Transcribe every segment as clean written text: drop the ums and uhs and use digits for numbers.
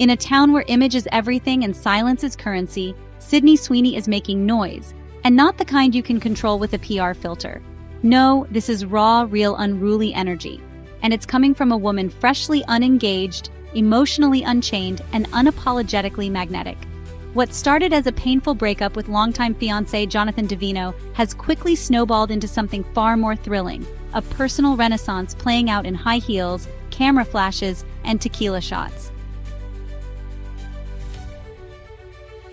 In a town where image is everything and silence is currency, Sydney Sweeney is making noise, and not the kind you can control with a PR filter. No, this is raw, real, unruly energy. And it's coming from a woman freshly unengaged, emotionally unchained, and unapologetically magnetic. What started as a painful breakup with longtime fiancé Jonathan Davino has quickly snowballed into something far more thrilling, a personal renaissance playing out in high heels, camera flashes, and tequila shots.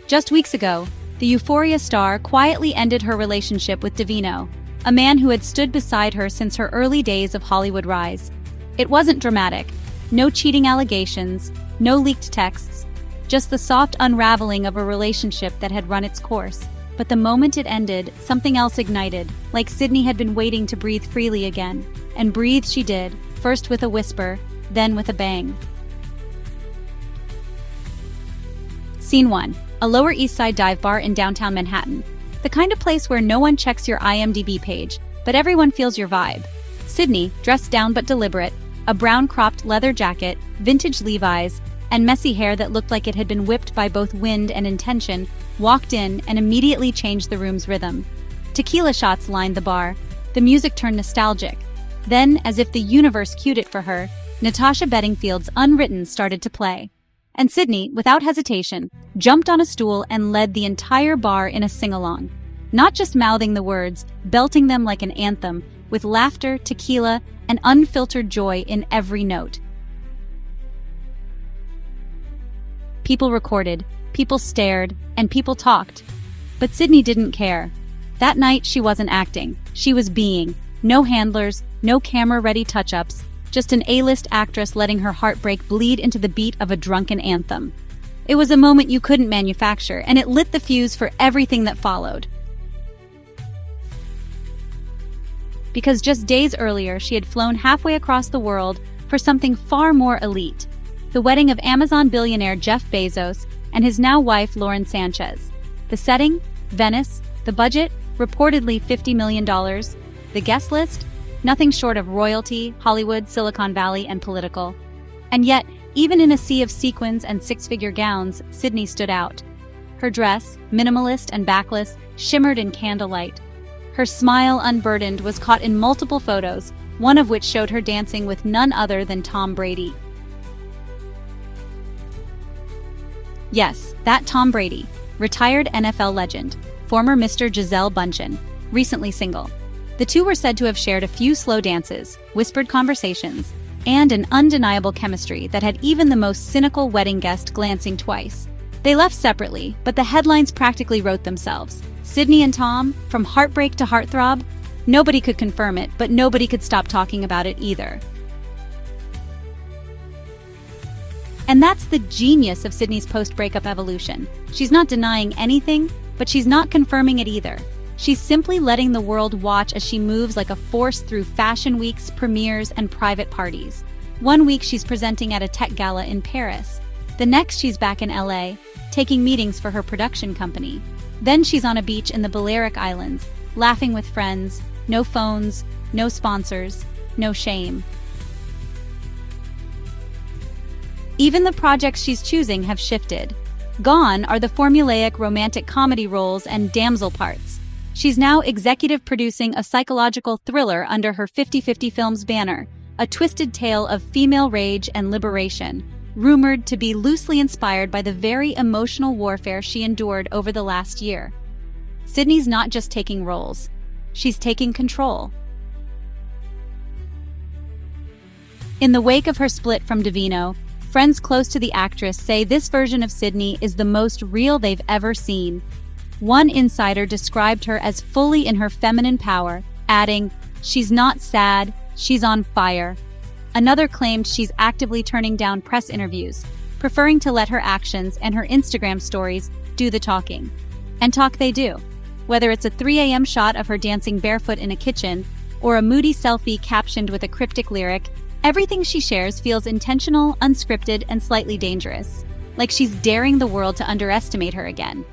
Just weeks ago, the Euphoria star quietly ended her relationship with Davino, a man who had stood beside her since her early days of Hollywood rise. It wasn't dramatic. No cheating allegations, no leaked texts, just the soft unraveling of a relationship that had run its course. But the moment it ended, something else ignited, like Sydney had been waiting to breathe freely again. And breathe she did, first with a whisper, then with a bang. Scene 1. A Lower East Side dive bar in downtown Manhattan. The kind of place where no one checks your IMDb page, but everyone feels your vibe. Sydney, dressed down but deliberate, a brown cropped leather jacket, vintage Levi's, and messy hair that looked like it had been whipped by both wind and intention, walked in and immediately changed the room's rhythm. Tequila shots lined the bar. The music turned nostalgic. Then, as if the universe cued it for her, Natasha Bedingfield's Unwritten started to play. And Sydney, without hesitation, jumped on a stool and led the entire bar in a sing-along. Not just mouthing the words, belting them like an anthem, with laughter, tequila, and unfiltered joy in every note. People recorded, people stared, and people talked. But Sydney didn't care. That night, she wasn't acting. She was being. No handlers, no camera-ready touch-ups, just an A-list actress letting her heartbreak bleed into the beat of a drunken anthem. It was a moment you couldn't manufacture, and it lit the fuse for everything that followed. Because just days earlier, she had flown halfway across the world for something far more elite. The wedding of Amazon billionaire Jeff Bezos and his now wife Lauren Sanchez. The setting? Venice. The budget? Reportedly $50 million. The guest list? Nothing short of royalty, Hollywood, Silicon Valley, and political. And yet, even in a sea of sequins and six-figure gowns, Sydney stood out. Her dress, minimalist and backless, shimmered in candlelight. Her smile, unburdened, was caught in multiple photos, one of which showed her dancing with none other than Tom Brady. Yes, that Tom Brady, retired NFL legend, former Mr. Gisele Bündchen, recently single. The two were said to have shared a few slow dances, whispered conversations, and an undeniable chemistry that had even the most cynical wedding guest glancing twice. They left separately, but the headlines practically wrote themselves. Sydney and Tom, from heartbreak to heartthrob. Nobody could confirm it, but nobody could stop talking about it either. And that's the genius of Sydney's post-breakup evolution. She's not denying anything, but she's not confirming it either. She's simply letting the world watch as she moves like a force through fashion weeks, premieres, and private parties. One week she's presenting at a tech gala in Paris. The next she's back in LA, taking meetings for her production company. Then she's on a beach in the Balearic Islands, laughing with friends, no phones, no sponsors, no shame. Even the projects she's choosing have shifted. Gone are the formulaic romantic comedy roles and damsel parts. She's now executive producing a psychological thriller under her 50/50 Films banner, a twisted tale of female rage and liberation, rumored to be loosely inspired by the very emotional warfare she endured over the last year. Sydney's not just taking roles, she's taking control. In the wake of her split from Davino, friends close to the actress say this version of Sydney is the most real they've ever seen. One insider described her as fully in her feminine power, adding, "She's not sad, she's on fire." Another claimed she's actively turning down press interviews, preferring to let her actions and her Instagram stories do the talking. And talk they do. Whether it's a 3 a.m. shot of her dancing barefoot in a kitchen, or a moody selfie captioned with a cryptic lyric, everything she shares feels intentional, unscripted, and slightly dangerous. Like she's daring the world to underestimate her again.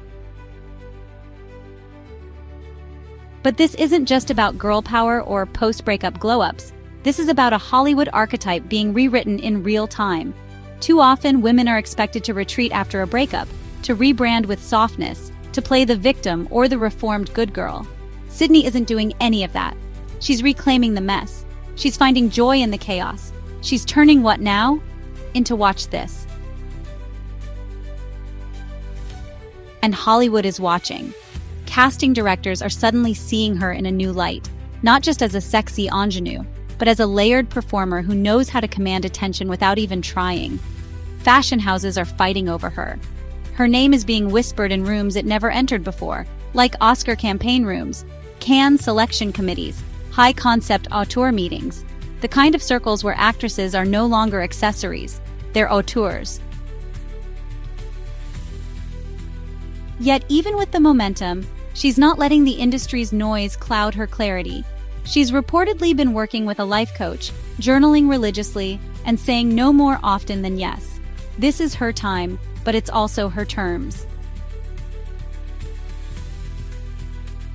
But this isn't just about girl power or post-breakup glow-ups. This is about a Hollywood archetype being rewritten in real time. Too often, women are expected to retreat after a breakup, to rebrand with softness, to play the victim or the reformed good girl. Sydney isn't doing any of that. She's reclaiming the mess. She's finding joy in the chaos. She's turning what now into watch this. And Hollywood is watching. Casting directors are suddenly seeing her in a new light, not just as a sexy ingenue, but as a layered performer who knows how to command attention without even trying. Fashion houses are fighting over her. Her name is being whispered in rooms it never entered before, like Oscar campaign rooms, Cannes selection committees, high-concept auteur meetings, the kind of circles where actresses are no longer accessories, they're auteurs. Yet even with the momentum, she's not letting the industry's noise cloud her clarity. She's reportedly been working with a life coach, journaling religiously, and saying no more often than yes. This is her time, but it's also her terms.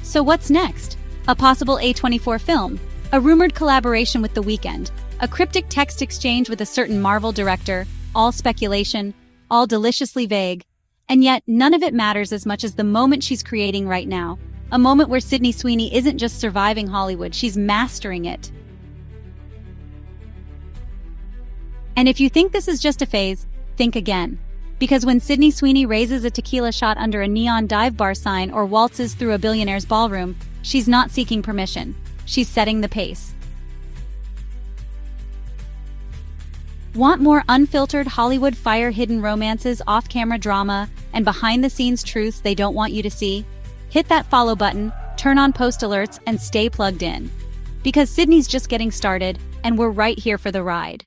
So what's next? A possible A24 film, a rumored collaboration with The Weeknd, a cryptic text exchange with a certain Marvel director, all speculation, all deliciously vague. And yet, none of it matters as much as the moment she's creating right now. A moment where Sydney Sweeney isn't just surviving Hollywood, she's mastering it. And if you think this is just a phase, think again. Because when Sydney Sweeney raises a tequila shot under a neon dive bar sign or waltzes through a billionaire's ballroom, she's not seeking permission. She's setting the pace. Want more unfiltered Hollywood fire-hidden romances, off-camera drama, and behind-the-scenes truths they don't want you to see? Hit that follow button, turn on post alerts, and stay plugged in. Because Sydney's just getting started, and we're right here for the ride.